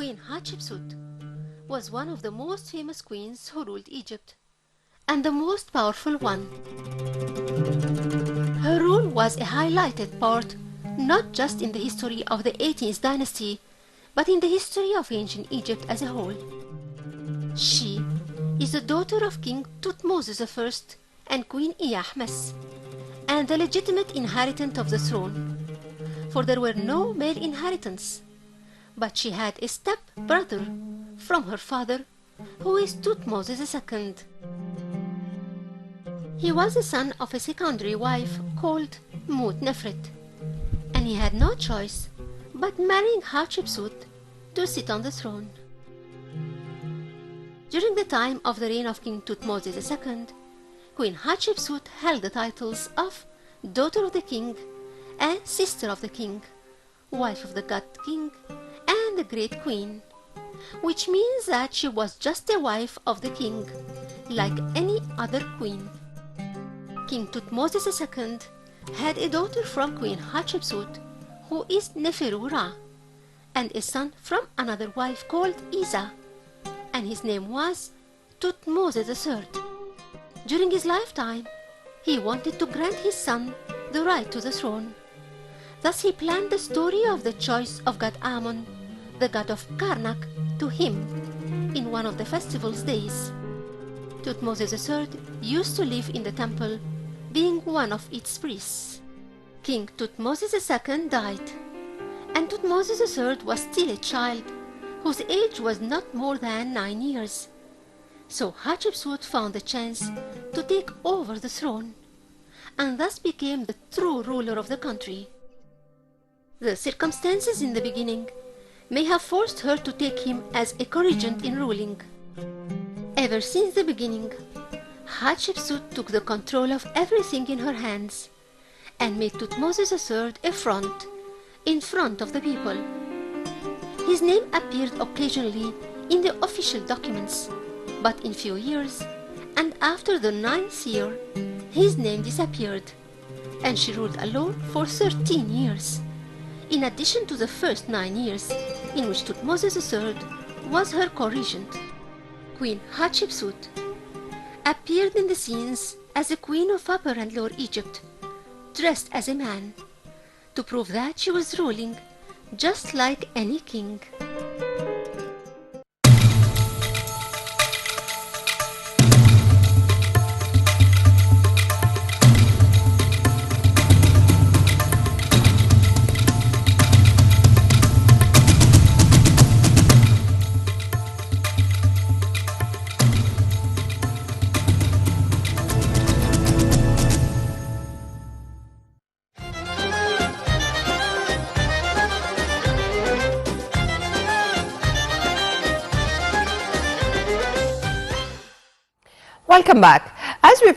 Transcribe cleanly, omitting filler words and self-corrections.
Queen Hatshepsut was one of the most famous queens who ruled Egypt, and the most powerful one. Her rule was a highlighted part not just in the history of the 18th dynasty, but in the history of ancient Egypt as a whole. She is the daughter of King Thutmose I and Queen Iahmes, and the legitimate inheritant of the throne, for there were no male inheritants. But she had a step-brother from her father, who is Thutmose II. He was the son of a secondary wife called Mut-Nefret, and he had no choice but marrying Hatshepsut to sit on the throne. During the time of the reign of King Thutmose II, Queen Hatshepsut held the titles of Daughter of the King and Sister of the King, Wife of the God King, and the Great Queen, which means that she was just a wife of the king, like any other queen. King Thutmose II had a daughter from Queen Hatshepsut, who is Neferu-Ra, and a son from another wife called Isa, and his name was Thutmose III. During his lifetime, he wanted to grant his son the right to the throne. Thus he planned the story of the choice of god Ammon, the god of Karnak, to him in one of the festival's days. Thutmose III used to live in the temple, being one of its priests. King Thutmose II died, and Thutmose III was still a child, whose age was not more than 9 years. So Hatshepsut found a chance to take over the throne, and thus became the true ruler of the country. The circumstances in the beginning may have forced her to take him as a co-regent in ruling. Ever since the beginning, Hatshepsut took the control of everything in her hands and made Thutmose III a front in front of the people. His name appeared occasionally in the official documents, but in few years, and after the 9th year, his name disappeared, and she ruled alone for 13 years, in addition to the first 9 years, in which Thutmose III was her co-regent. Queen Hatshepsut appeared in the scenes as a queen of Upper and Lower Egypt, dressed as a man, to prove that she was ruling just like any king. Welcome back. As we